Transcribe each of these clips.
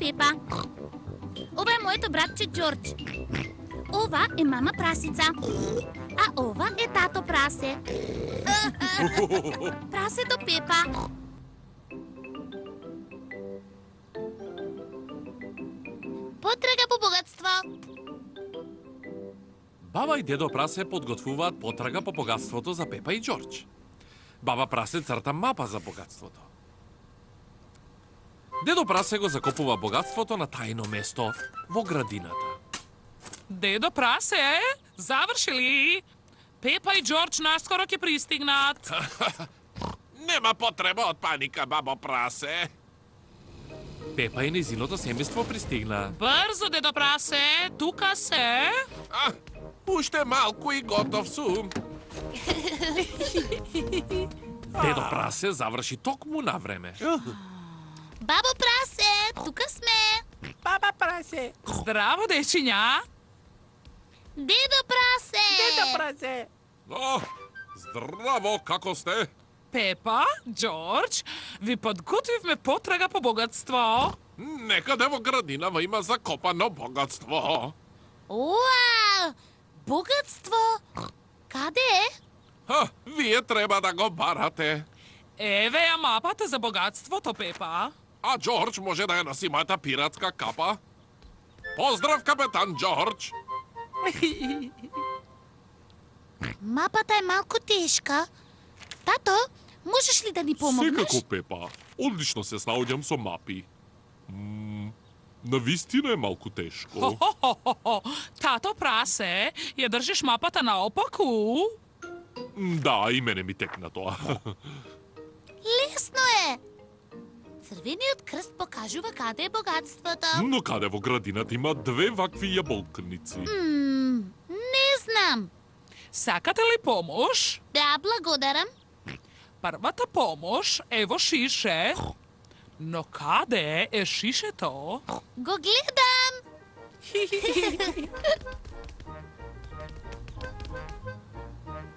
Пепа. Ова е моето братче Джордж. Ова е мама прасица. А ова е тато прасе. Прасето Пепа. Потрага по богатство. Баба и дедо прасе подготвуваат потрага по богатството за Пепа и Джордж. Баба прасе црта мапа за богатството. Дедо прасе го закопува богатството на тајно место во градината. Дедо прасе, завршили? Пепа и Джордж наскоро ќе пристигнат. Нема потреба од паника, бабо прасе. Пепа и незиното семејство пристигна. Брзо, дедо прасе, тука се. Уште малку и готов сум. Дедо прасе заврши токму на време. Бабо прасе, тука сме. Баба прасе. Здраво, дечиња. Дедо прасе. Дедо прасе. Здраво, како сте? Пепа, Джордж, ви подготвивме потрага по богатство. Некаде во градинава има закопано богатство. Уау! Богатство? Каде? Вие треба да го барате. Еве ја мапата за богатството, Пепа. А Джордж може да ја носи мојата пиратска капа. Поздрав, капетан Джордж. Мапата е малку тешка. Тато, можеш ли да ни помогнеш? Секако, Пепа. Одлично се снаоѓам со мапи. Навистина е малку тешко. Хо-хо-хо-хо. Тато прасе, ја држиш мапата наопаку? Да, и мене ми текна тоа. Лесно е. Црвениот крст покажува каде е богатството. Но каде во градината има две вакви јаболканици? Не знам. Сакате ли помош? Да, благодарам. Првата помош е во шише. Но каде е шишето? Го гледам.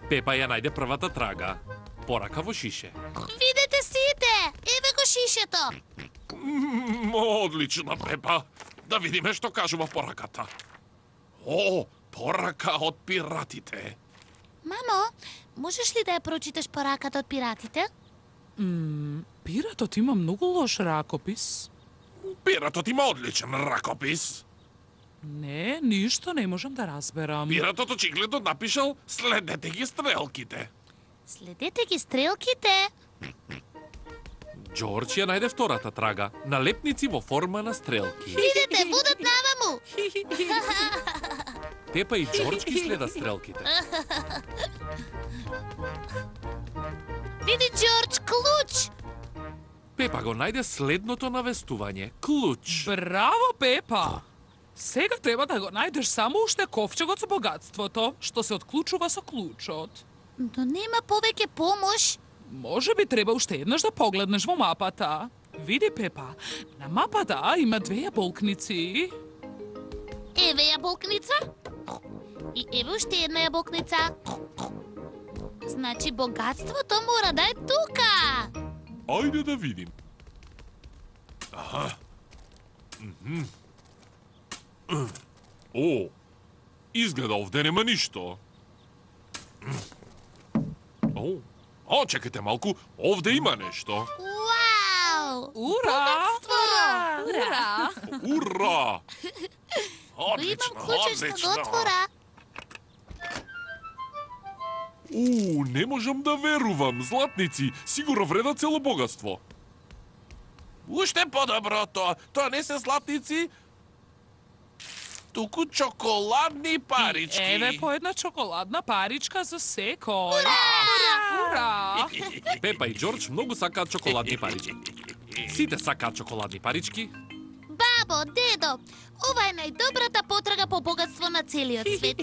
Пепа ја најде првата трага. Порака во шише. Видете сите. Еве го шишето. Одлично, Пепа. Да видиме што кажува пораката. Порака од пиратите. Мамо, можеш ли да ја прочиташ пораката од пиратите? Пиратот има многу лош ракопис. Пиратот има одличен ракопис. Не, ништо не можам да разберам. Пиратот очигледно напишал "Следете ги стрелките". Следете ги стрелките. Джордж ја најде втората трага. Налепници во форма на стрелки. Видете, водат наваму. Пепа и Джордж ги следат стрелките. Види, Джордж, клуч. Пепа го најде следното навестување. Клуч. Браво, Пепа! Сега треба да го најдеш само уште ковчегот со богатството, што се отклучува со клучот. Но нема повеќе помош. Може би треба уште еднаш да погледнеш во мапата. Види, Пепа, на мапата има две јаболкници. Еве јаболкница. И еве уште една јаболкница. Значи богатството мора да е тука. Ајде да видим. Изгледа овде нема ништо. Чекайте малку, овде има нешто. Вау! Ура! Ура! Ура! Го имам клуче што го отвора. Не можам да верувам, златници, сигурно вредат цело богатство. Уште подоброто, тоа не се златници, туку чоколадни парички. Еве по една чоколадна паричка за секој. Ура! Пепа и Джордж многу сакаат чоколадни парички. Сите сакаат чоколадни парички. Бабо, дедо, ова е најдобрата потрага по богатство на целиот свет.